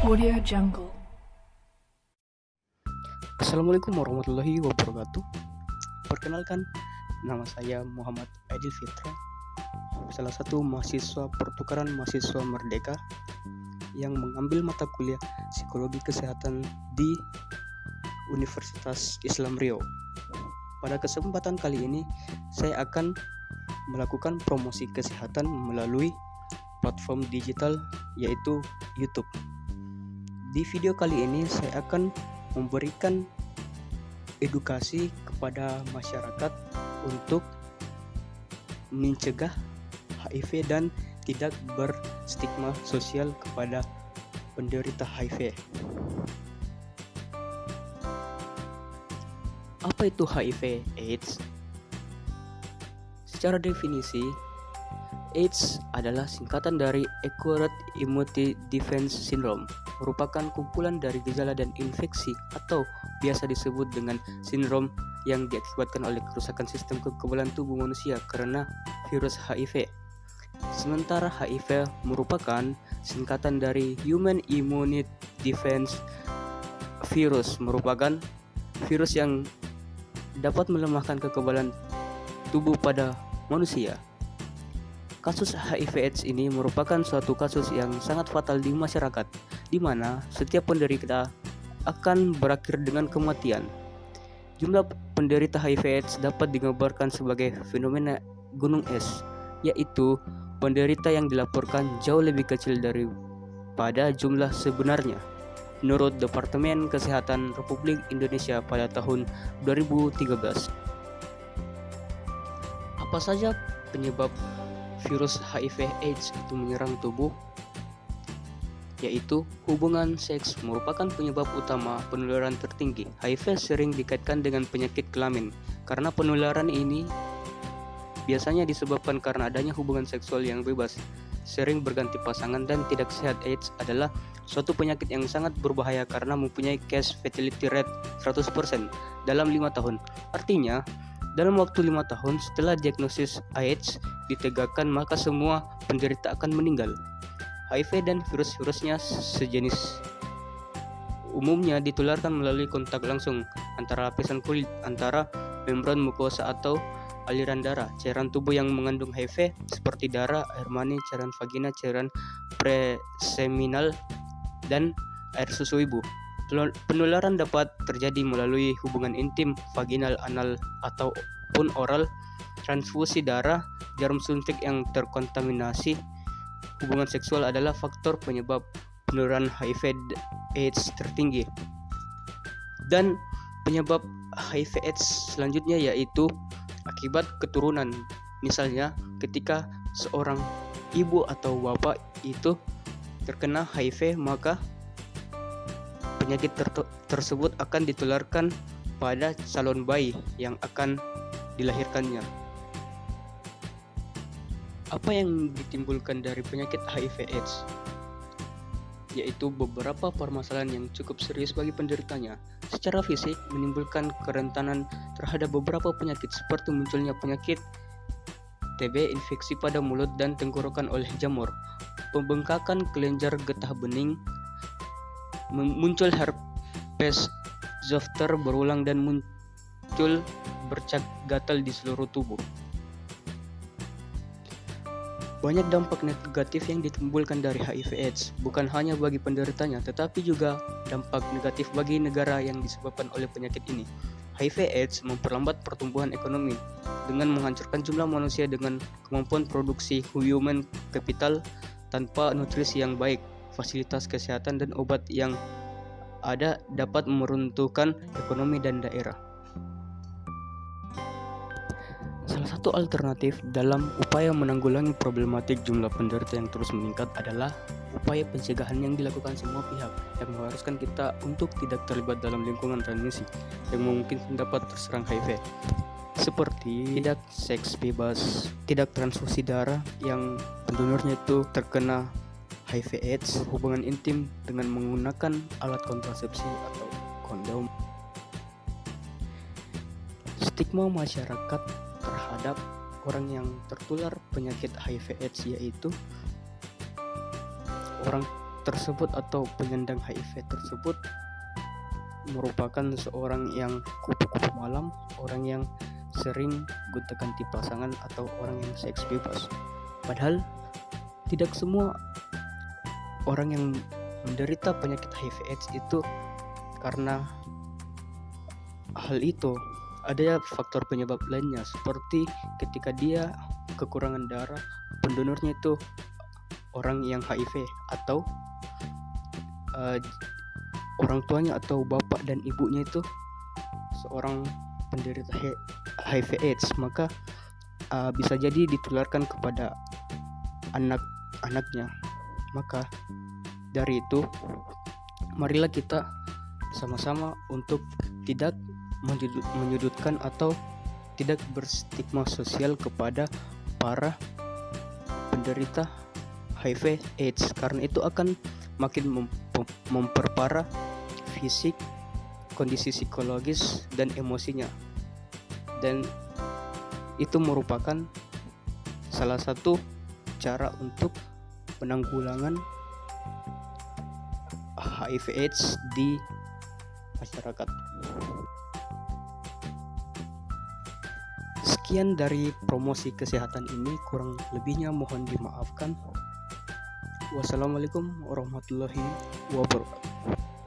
Audio Jungle. Assalamualaikum warahmatullahi wabarakatuh. Perkenalkan, nama saya Muhammad Aidil Fitra, salah satu mahasiswa pertukaran mahasiswa Merdeka yang mengambil mata kuliah psikologi kesehatan di Universitas Islam Riau. Pada kesempatan kali ini, saya akan melakukan promosi kesehatan melalui platform digital yaitu YouTube. Di video kali ini saya akan memberikan edukasi kepada masyarakat untuk mencegah HIV dan tidak berstigma sosial kepada penderita HIV. Apa itu HIV/AIDS? Secara definisi, AIDS adalah singkatan dari Acquired Immunity Defense Syndrome, merupakan kumpulan dari gejala dan infeksi atau biasa disebut dengan sindrom yang diakibatkan oleh kerusakan sistem kekebalan tubuh manusia karena virus HIV. Sementara HIV merupakan singkatan dari Human Immunity Defense Virus, merupakan virus yang dapat melemahkan kekebalan tubuh pada manusia. Kasus HIV/AIDS ini merupakan suatu kasus yang sangat fatal di masyarakat, di mana setiap penderita akan berakhir dengan kematian. Jumlah penderita HIV/AIDS dapat digambarkan sebagai fenomena gunung es, yaitu penderita yang dilaporkan jauh lebih kecil daripada jumlah sebenarnya. Menurut Departemen Kesehatan Republik Indonesia pada tahun 2013. Apa saja penyebab virus HIV/AIDS itu menyerang tubuh? Yaitu hubungan seks merupakan penyebab utama penularan tertinggi. HIV sering dikaitkan dengan penyakit kelamin karena penularan ini biasanya disebabkan karena adanya hubungan seksual yang bebas, sering berganti pasangan dan tidak sehat. AIDS adalah suatu penyakit yang sangat berbahaya karena mempunyai case fatality rate 100% dalam 5 tahun. Artinya, dalam waktu 5 tahun setelah diagnosis AIDS ditegakkan, maka semua penderita akan meninggal. HIV dan virus-virusnya sejenis umumnya ditularkan melalui kontak langsung antara lapisan kulit, antara membran mukosa atau aliran darah, cairan tubuh yang mengandung HIV seperti darah, air mani, cairan vagina, cairan preseminal, dan air susu ibu. Penularan dapat terjadi melalui hubungan intim, vaginal, anal, ataupun oral, transfusi darah, jarum suntik yang terkontaminasi. Hubungan seksual adalah faktor penyebab penularan HIV/AIDS tertinggi. Dan penyebab HIV/AIDS selanjutnya yaitu akibat keturunan. Misalnya ketika seorang ibu atau bapak itu terkena HIV, maka penyakit tersebut akan ditularkan pada calon bayi yang akan dilahirkannya. Apa yang ditimbulkan dari penyakit HIV/AIDS? Yaitu beberapa permasalahan yang cukup serius bagi penderitanya. Secara fisik menimbulkan kerentanan terhadap beberapa penyakit seperti munculnya penyakit TB, infeksi pada mulut dan tenggorokan oleh jamur, pembengkakan kelenjar getah bening, muncul herpes zoster berulang dan muncul bercak gatal di seluruh tubuh. Banyak dampak negatif yang ditimbulkan dari HIV/AIDS, bukan hanya bagi penderitanya, tetapi juga dampak negatif bagi negara yang disebabkan oleh penyakit ini. HIV/AIDS memperlambat pertumbuhan ekonomi dengan menghancurkan jumlah manusia dengan kemampuan produksi human capital tanpa nutrisi yang baik, fasilitas kesehatan dan obat yang ada dapat meruntuhkan ekonomi dan daerah. Salah satu alternatif dalam upaya menanggulangi problematik jumlah penderita yang terus meningkat adalah upaya pencegahan yang dilakukan semua pihak yang mengharuskan kita untuk tidak terlibat dalam lingkungan transmisi yang memungkinkan dapat terserang HIV, seperti tidak seks bebas, tidak transfusi darah yang pendonornya itu terkena HIV/AIDS, hubungan intim dengan menggunakan alat kontrasepsi atau kondom. Stigma masyarakat terhadap orang yang tertular penyakit HIV/AIDS yaitu orang tersebut atau penyandang HIV tersebut merupakan seorang yang kupu-kupu malam, orang yang sering gonta-ganti pasangan, atau orang yang seks bebas. Padahal tidak semua orang yang menderita penyakit HIV/AIDS itu karena hal itu. Ada faktor penyebab lainnya, seperti ketika dia kekurangan darah, pendonornya itu orang yang HIV, atau orang tuanya atau bapak dan ibunya itu seorang penderita HIV/AIDS, maka bisa jadi ditularkan kepada anak-anaknya. Maka dari itu, marilah kita sama-sama untuk tidak menyudutkan atau tidak berstigma sosial kepada para penderita HIV/AIDS, karena itu akan makin memperparah fisik, kondisi psikologis, dan emosinya. Dan itu merupakan salah satu cara untuk penanggulangan HIV/AIDS di masyarakat. Sekian dari promosi kesehatan ini, kurang lebihnya mohon dimaafkan. Wassalamualaikum warahmatullahi wabarakatuh.